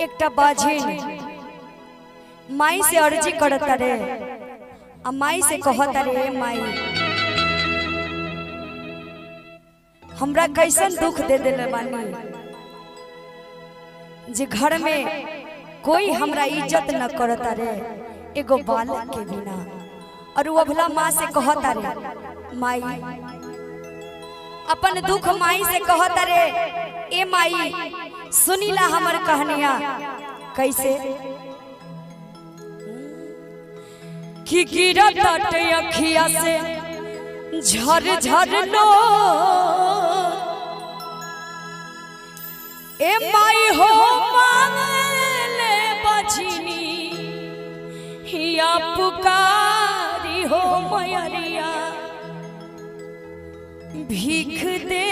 एकटा बाझिन माई से अर्जी करता रे आ माई से कहता रे माई हमरा कैसन दुख दे देले बानी जे घर में कोई हमरा इज्जत न करता रे एगो बालक के बिना। और वो अभला माँ से कहता रे माई अपन दुख माई से कहता रे ए माई सुनीला हमर कहनिया कैसे कि गिरत अखिया से झर झर लो ए माई हो मांगले बजनी हिया पुकारी हो मयरिया भीख दे